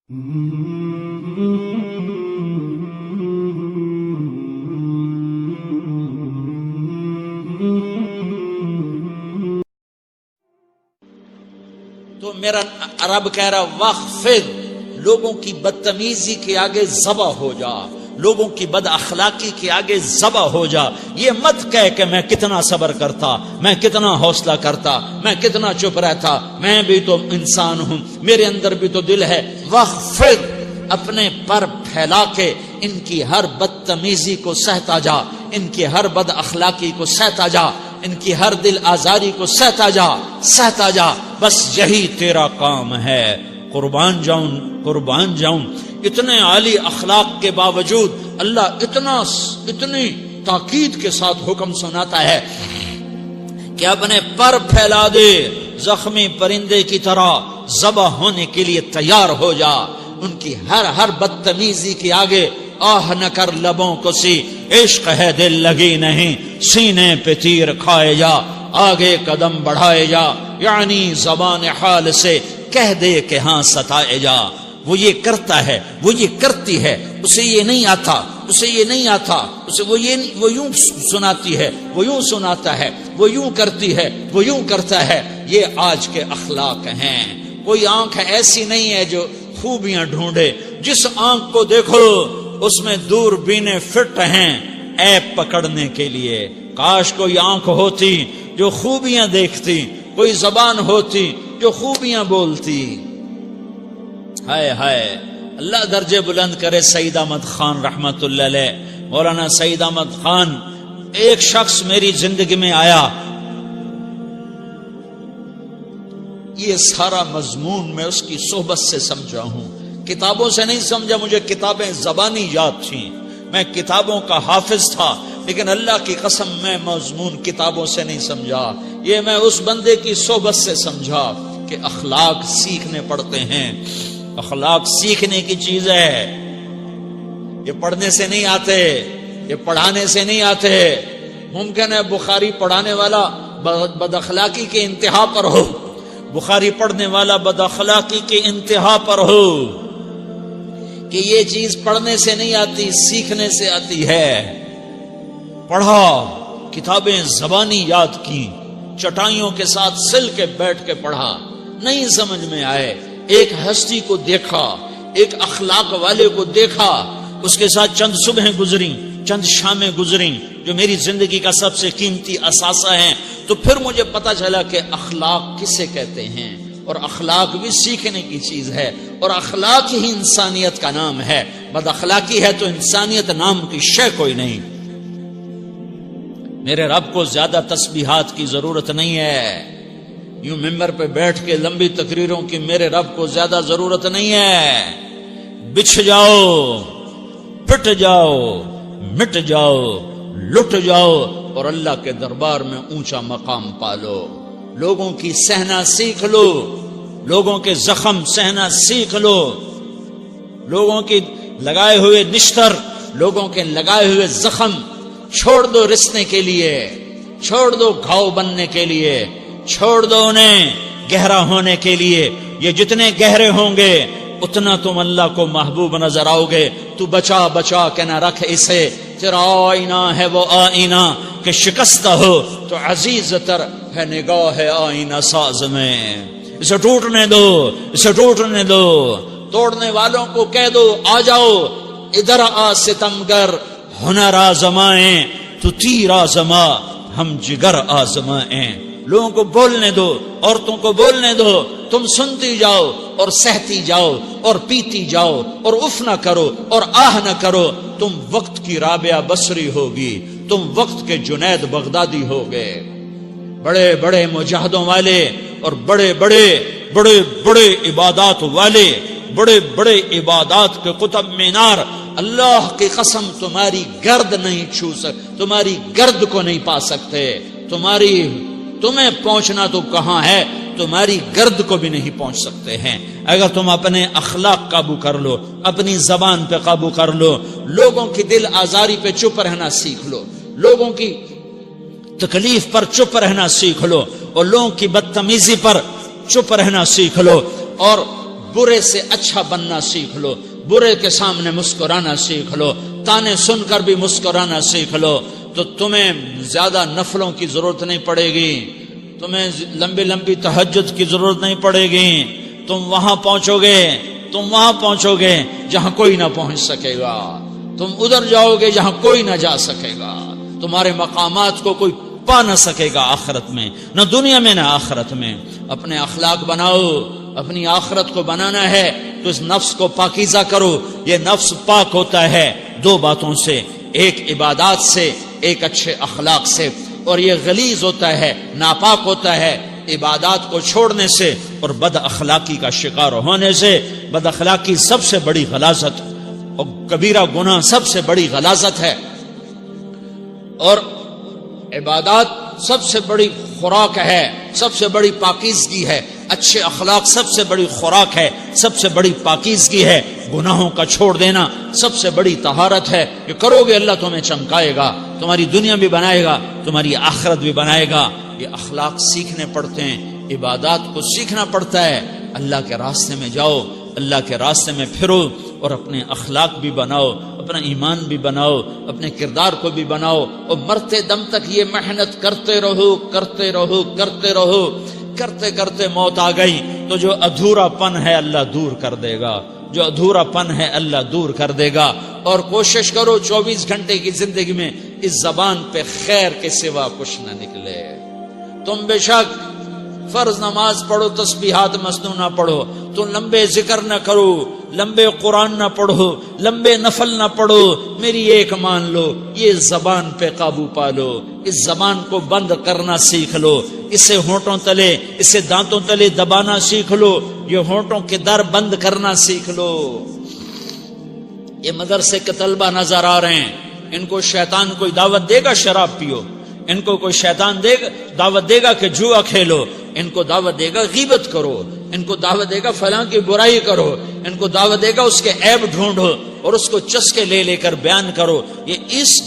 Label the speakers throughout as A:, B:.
A: تو میرا رب کہہ رہا وَخْفِضْ، لوگوں کی بدتمیزی کے آگے ذبح ہو جا، لوگوں کی بد اخلاقی کے آگے ذبح ہو جا. یہ مت کہہ کہ میں کتنا صبر کرتا، میں کتنا حوصلہ کرتا، میں کتنا چپ رہتا، میں بھی تو انسان ہوں، میرے اندر بھی تو دل ہے. وَخْفِضْ، اپنے پر پھیلا کے ان کی ہر بدتمیزی کو سہتا جا، ان کی ہر بد اخلاقی کو سہتا جا، ان کی ہر دل آزاری کو سہتا جا، سہتا جا. بس یہی تیرا کام ہے. قربان جاؤں. اتنے عالی اخلاق کے باوجود اللہ اتنی تاکید کے ساتھ حکم سناتا ہے کہ اپنے پر پھیلا دے، زخمی پرندے کی طرح ذبح ہونے کے لیے تیار ہو جا. ان کی ہر بدتمیزی کے آگے آہ نہ کر لبوں کو سی، عشق ہے دل لگی نہیں، سینے پہ تیر کھائے جا، آگے قدم بڑھائے جا، یعنی زبان حال سے کہہ دے کہ ہاں ستائے جا. وہ یہ کرتا ہے، وہ یہ کرتی ہے، اسے یہ نہیں آتا، اسے وہ یوں سناتی ہے، وہ یوں سناتا ہے، وہ یوں کرتی ہے، وہ یوں کرتا ہے. یہ آج کے اخلاق ہیں. کوئی آنکھ ایسی نہیں ہے جو خوبیاں ڈھونڈے. جس آنکھ کو دیکھو اس میں دوربینیں فٹ ہیں عیب پکڑنے کے لیے. کاش کوئی آنکھ ہوتی جو خوبیاں دیکھتی، کوئی زبان ہوتی جو خوبیاں بولتی. ہائے ہائے، اللہ درجے بلند کرے. سعید احمد خان رحمت اللہ علیہ، مولانا سعید احمد خان، ایک شخص میری زندگی میں آیا. یہ سارا مضمون میں اس کی صحبت سے سمجھا ہوں، کتابوں سے نہیں سمجھا. مجھے کتابیں زبانی یاد تھیں، میں کتابوں کا حافظ تھا، لیکن اللہ کی قسم میں مضمون کتابوں سے نہیں سمجھا. یہ میں اس بندے کی صحبت سے سمجھا کہ اخلاق سیکھنے پڑتے ہیں. اخلاق سیکھنے کی چیز ہے، یہ پڑھنے سے نہیں آتے، یہ پڑھانے سے نہیں آتے. ممکن ہے بخاری پڑھانے والا بد اخلاقی کے انتہا پر ہو، بخاری پڑھنے والا بد اخلاقی کے انتہا پر ہو، کہ یہ چیز پڑھنے سے نہیں آتی، سیکھنے سے آتی ہے. پڑھا، کتابیں زبانی یاد کی، چٹائیوں کے ساتھ سل کے بیٹھ کے پڑھا، نہیں سمجھ میں آئے. ایک ہستی کو دیکھا، ایک اخلاق والے کو دیکھا، اس کے ساتھ چند صبحیں گزریں، چند شامیں گزریں جو میری زندگی کا سب سے قیمتی اثاثہ ہیں. تو پھر مجھے پتا چلا کہ اخلاق کسے کہتے ہیں، اور اخلاق بھی سیکھنے کی چیز ہے، اور اخلاق ہی انسانیت کا نام ہے. بد اخلاقی ہے تو انسانیت نام کی شے کوئی نہیں. میرے رب کو زیادہ تسبیحات کی ضرورت نہیں ہے. یوں ممبر پہ بیٹھ کے لمبی تقریروں کی میرے رب کو زیادہ ضرورت نہیں ہے. بچھ جاؤ، پٹ جاؤ، مٹ جاؤ، لٹ جاؤ، اور اللہ کے دربار میں اونچا مقام پالو. لوگوں کی سہنا سیکھ لو، لوگوں کے زخم سہنا سیکھ لو، لوگوں کی لگائے ہوئے نشتر، لوگوں کے لگائے ہوئے زخم چھوڑ دو رسنے کے لیے، چھوڑ دو گھاؤ بننے کے لیے، چھوڑ دو انہیں گہرا ہونے کے لیے. یہ جتنے گہرے ہوں گے اتنا تم اللہ کو محبوب نظر آؤ گے. تو بچا بچا کے نہ رکھ اسے، تیرا آئینہ ہے وہ آئینہ کہ شکستہ ہو تو عزیز تر ہے نگاہ آئینہ ساز میں. اسے ٹوٹنے دو، اسے ٹوٹنے دو. توڑنے والوں کو کہہ دو آ جاؤ ادھر آ ستمگر، ہنر آزمائیں تو تیر آزما، ہم جگر آزمائیں. لوگوں کو بولنے دو، عورتوں کو بولنے دو. تم سنتی جاؤ اور سہتی جاؤ اور پیتی جاؤ اور اف نہ کرو اور آہ نہ کرو. تم وقت کی رابعہ بصری ہوگی، تم وقت کے جنید بغدادی ہوگے. بڑے بڑے مجاہدوں والے اور بڑے بڑے عبادات والے، بڑے بڑے عبادات کے قطب مینار، اللہ کی قسم تمہاری گرد نہیں چھو سکتے، تمہاری گرد کو نہیں پا سکتے. تمہیں پہنچنا تو کہاں ہے، تمہاری گرد کو بھی نہیں پہنچ سکتے ہیں. اگر تم اپنے اخلاق قابو کر لو، اپنی زبان پہ قابو کر لو، لوگوں کی دل آزاری پہ چپ رہنا سیکھ لو، لوگوں کی تکلیف پر چپ رہنا سیکھ لو، اور لوگوں کی بدتمیزی پر چپ رہنا سیکھ لو، اور برے سے اچھا بننا سیکھ لو، برے کے سامنے مسکرانا سیکھ لو، تانے سن کر بھی مسکرانا سیکھ لو، تو تمہیں زیادہ نفلوں کی ضرورت نہیں پڑے گی، تمہیں لمبی لمبی تہجد کی ضرورت نہیں پڑے گی، تم وہاں پہنچو گے جہاں کوئی نہ پہنچ سکے گا، تم ادھر جاؤ گے جہاں کوئی نہ جا سکے گا، تمہارے مقامات کو کوئی پا نہ سکے گا آخرت میں، نہ دنیا میں نہ آخرت میں۔ اپنے اخلاق بناؤ، اپنی آخرت کو بنانا ہے تو اس نفس کو پاکیزہ کرو۔ یہ نفس پاک ہوتا ہے دو باتوں سے، ایک عبادات سے، ایک اچھے اخلاق سے، اور یہ غلیظ ہوتا ہے، ناپاک ہوتا ہے عبادات کو چھوڑنے سے اور بد اخلاقی کا شکار ہونے سے۔ بد اخلاقی سب سے بڑی غلاظت اور کبیرہ گناہ سب سے بڑی غلاظت ہے، اور عبادات سب سے بڑی خوراک ہے، سب سے بڑی پاکیزگی ہے، اچھے اخلاق سب سے بڑی خوراک ہے، سب سے بڑی پاکیزگی ہے۔ گناہوں کا چھوڑ دینا سب سے بڑی طہارت ہے۔ یہ کرو گے اللہ تمہیں چمکائے گا، تمہاری دنیا بھی بنائے گا، تمہاری آخرت بھی بنائے گا۔ یہ اخلاق سیکھنے پڑتے ہیں، عبادات کو سیکھنا پڑتا ہے۔ اللہ کے راستے میں جاؤ، اللہ کے راستے میں پھرو، اور اپنے اخلاق بھی بناؤ، اپنا ایمان بھی بناؤ، اپنے کردار کو بھی بناؤ، اور مرتے دم تک یہ محنت کرتے رہو، کرتے رہو، کرتے رہو۔ کرتے کرتے موت آ گئی تو جو ادھورا پن ہے اللہ دور کر دے گا، جو ادھورا پن ہے اللہ دور کر دے گا۔ اور کوشش کرو 24 گھنٹے کی زندگی میں اس زبان پہ خیر کے سوا کچھ نہ نکلے۔ تم بے شک فرض نماز پڑھو، تسبیحات مسنون نہ پڑھو، تم لمبے ذکر نہ کرو، لمبے قرآن نہ پڑھو، لمبے نفل نہ پڑھو، میری ایک مان لو، یہ زبان پہ قابو پالو، اس زبان کو بند کرنا سیکھ لو، اسے ہونٹوں تلے، اسے دانتوں تلے دبانا سیکھ لو، یہ ہونٹوں کے در بند کرنا سیکھ لو۔ یہ مدرسے کے طلبہ نظر آ رہے ہیں، ان کو شیطان کوئی دعوت دے گا شراب پیو، ان کو کوئی شیطان دعوت دے گا کہ جوا کھیلو، ان کو دعوت دے گا غیبت کرو، ان کو دعوت دے گا فلاں کی برائی کرو، ان کو دعوت دے گا اس کے عیب ڈھونڈو اور اس کو چسکے لے لے کر بیان کرو۔ یہ اس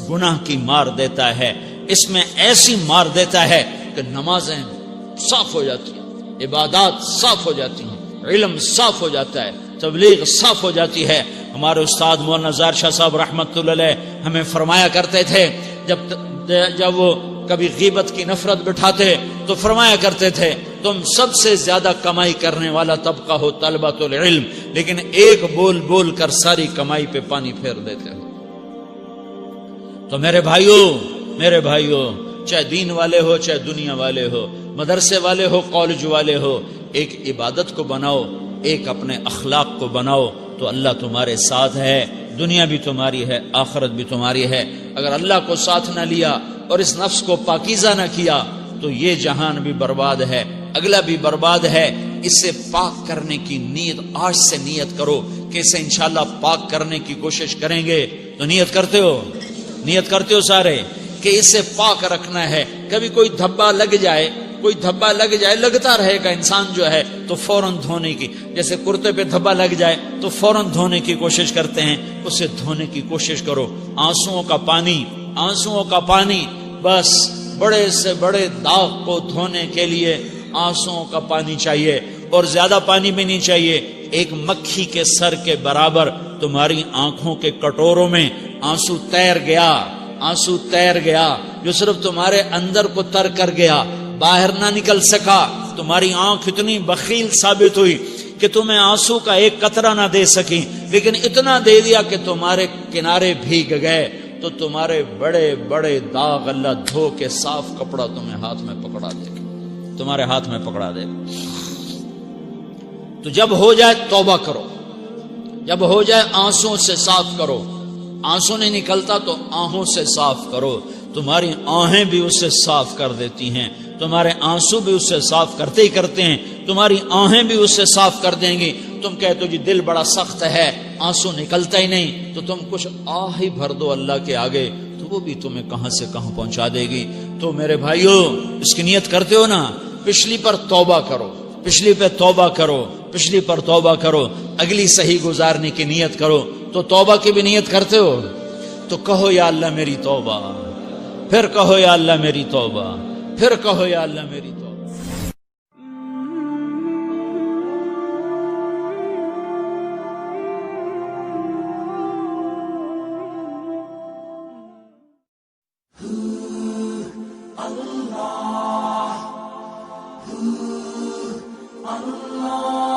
A: گناہ کی مار دیتا ہے، اس میں ایسی مار دیتا ہے کہ نمازیں صاف ہو جاتی ہیں، عبادات صاف ہو جاتی ہیں، علم صاف ہو جاتا ہے، تبلیغ صاف ہو جاتی ہے۔ ہمارے استاد مولانا زار شاہ صاحب رحمۃ اللہ علیہ ہمیں فرمایا کرتے تھے، جب وہ کبھی غیبت کی نفرت بٹھاتے تو فرمایا کرتے تھے تم سب سے زیادہ کمائی کرنے والا طبقہ ہو طلبۃ العلم، لیکن ایک بول بول کر ساری کمائی پہ پانی پھیر دیتے ہو۔ تو میرے بھائیوں چاہے دین والے ہو، چاہے دنیا والے ہو، مدرسے والے ہو، کالج والے ہو، ایک عبادت کو بناؤ، ایک اپنے اخلاق کو بناؤ، تو اللہ تمہارے ساتھ ہے، دنیا بھی تمہاری ہے، آخرت بھی تمہاری ہے۔ اگر اللہ کو ساتھ نہ لیا اور اس نفس کو پاکیزہ نہ کیا تو یہ جہان بھی برباد ہے، اگلا بھی برباد ہے۔ اسے پاک کرنے کی نیت آج سے نیت کرو کہ اسے انشاءاللہ پاک کرنے کی کوشش کریں گے۔ تو نیت کرتے ہو سارے کہ اسے پاک رکھنا ہے۔ کبھی کوئی دھبا لگ جائے، لگتا رہے گا انسان جو ہے تو فوراً دھونے کی، جیسے کرتے پہ دھبا لگ جائے تو فوراً دھونے کی کوشش کرتے ہیں، اسے دھونے کی کوشش کرو۔ آنسوؤں کا پانی بس بڑے سے بڑے داغ کو دھونے کے لیے آنسوؤں کا پانی چاہیے، اور زیادہ پانی بھی نہیں چاہیے۔ ایک مکھی کے سر کے برابر تمہاری آنکھوں کے کٹوروں میں آنسو تیر گیا جو صرف تمہارے اندر کو تر کر گیا، باہر نہ نکل سکا۔ تمہاری آنکھ اتنی بخیل ثابت ہوئی کہ تمہیں آنسو کا ایک قطرہ نہ دے سکی، لیکن اتنا دے دیا کہ تمہارے کنارے بھیگ گئے۔ تو تمہارے بڑے بڑے داغ اللہ دھو کے صاف کپڑا تمہیں ہاتھ میں پکڑا دے گا، تمہارے ہاتھ میں پکڑا دے گا۔ تو جب ہو جائے توبہ کرو، جب ہو جائے آنسوں سے صاف کرو۔ آنسو نہیں نکلتا تو آہوں سے صاف کرو، تمہاری آہیں بھی اسے صاف کر دیتی ہیں، تمہارے آنسو بھی اسے صاف کرتے ہی کرتے ہیں، تمہاری آہیں بھی اسے صاف کر دیں گی۔ تم کہتے ہو جی دل بڑا سخت ہے، آنسو نکلتا ہی نہیں، تو تم کچھ آہ ہی بھر دو اللہ کے آگے، تو وہ بھی تمہیں کہاں سے کہاں پہنچا دے گی۔ تو میرے بھائیوں اس کی نیت کرتے ہو نا، پچھلی پر توبہ کرو، پچھلی پہ توبہ کرو، پچھلی پر توبہ کرو، اگلی صحیح گزارنے کی نیت کرو۔ تو توبہ کی بھی نیت کرتے ہو تو کہو یا اللہ میری توبہ، پھر کہو یا اللہ میری توبہ، پھر کہو یا اللہ میری توبہ۔
B: Allah